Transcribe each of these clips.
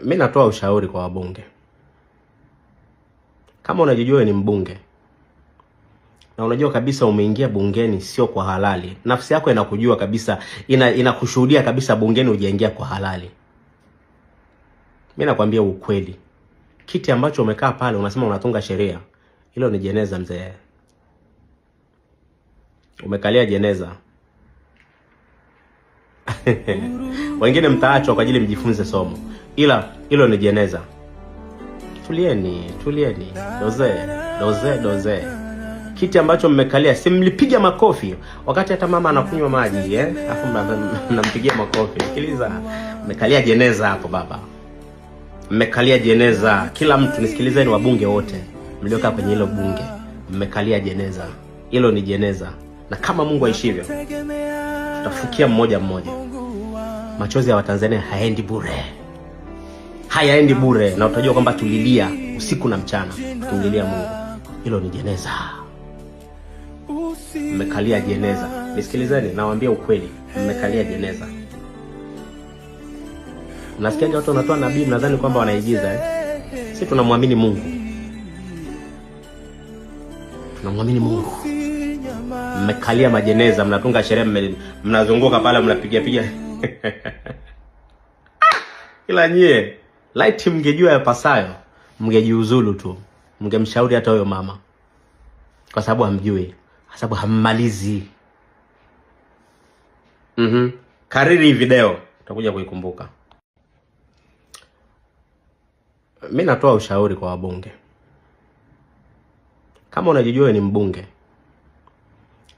Mimi natoa ushauri kwa wabunge. Kama unajijua ni mbunge na unajua kabisa umeingia bungeni sio kwa halali, nafsi yako inakujua kabisa, inakushuhudia kabisa bungeni hujaingia kwa halali. Mimi nakwambia ukweli. Kiti ambacho umekaa pale unasema unatunga sheria, hilo ni jeneza mzee. Umekalia jeneza. Wengine mtaachwa kwa ajili mjifunze somo, ila hilo ni jeneza. Tulieni. Doze. Kiti ambacho mmekalia, si mlipiga makofi wakati hata mama anakunywa maji afu mnampigia makofi. Sikiliza, mmekalia jeneza hapo baba. Mmekalia jeneza. Kila mtu nisikilizeni, wabunge wote mliokaa kwenye hilo bunge, mmekalia jeneza. Hilo ni jeneza. Na kama Mungu aishivyo, tutafukia mmoja mmoja. Machozi ya Watanzania haendi bure. Hayaendi bure, na utajua kwamba tulilia usiku na mchana tumlilia Mungu. Hilo ni jeneza. Mmekalia jeneza. Nisikilizeni, nawaambia ukweli, mmekalia jeneza. Mnasikia watu wanatoa nabii, mnadhani kwamba wanaigiza Sisi tunamwamini Mungu. Tunamwamini Mungu. Mmekalia majeneza, mnatunga sherehe, mnazunguka pale mnapiga. Ila nyie, light mngejua yapasayo, mngejiuzulu tu. Mngemshauri hata huyo mama. Kwa sababu hamjui, kwa sababu hammalizi. Kariri video, utakuja kuikumbuka. Mimi natoa ushauri kwa wabunge. Kama unajijua ni mbunge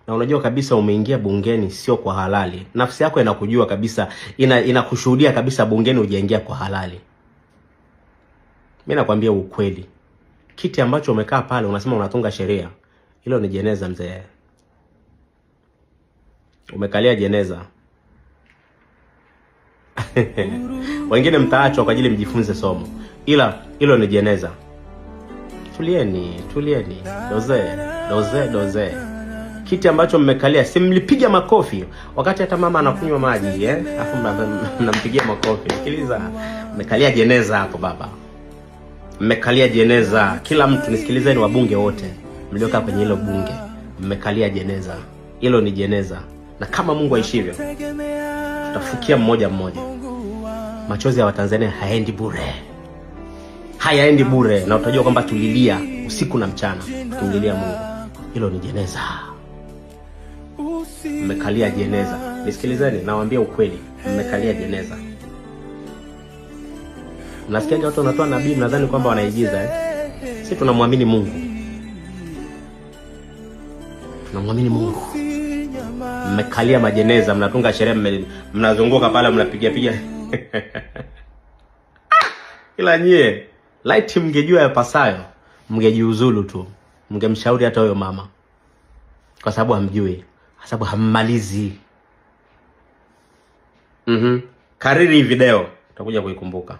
na unajua kabisa umeingia bungeni sio kwa halali, nafsi yako inakujua kabisa, inakushuhudia kabisa bungeni hujaingia kwa halali. Mimi nakwambia ukweli. Kiti ambacho umekaa pale unasema unatunga sheria, hilo ni jeneza mzee. Umekalia jeneza. Wengine mtaachwa kwa ajili mjifunze somo, ila hilo ni jeneza. Tulieni. Doze. Kiti ambacho mmekalia, si mlipiga makofi wakati hata mama anakunywa maji afu mnampigia makofi. Sikiliza, mmekalia jeneza hapo baba. Mmekalia jeneza. Kila mtu nisikilizeni, wabunge wote mliokaa kwenye hilo bunge, mmekalia jeneza. Hilo ni jeneza. Na kama Mungu aishivyo, tutafukia mmoja mmoja. Machozi ya Watanzania haendi bure. Hayaendi bure, na utajua kwamba tulilia usiku na mchana tumlilia Mungu. Hilo ni jeneza. Mmekalia jeneza. Nisikilizeni, nawaambia ukweli, mmekalia jeneza. Mnasikia watu wanatoa nabii, mnadhani kwamba wanaigiza Sisi tunamwamini Mungu. Tunamwamini Mungu. Mmekalia majeneza, mnatunga sherehe, mnazunguka pale mnapiga. Ila nyie, light mngejua yapasayo, mngejiuzulu tu. Mngemshauri hata huyo mama. Kwa sababu hamjui, kwa sababu hammalizi. Kariri video, utakuja kuikumbuka.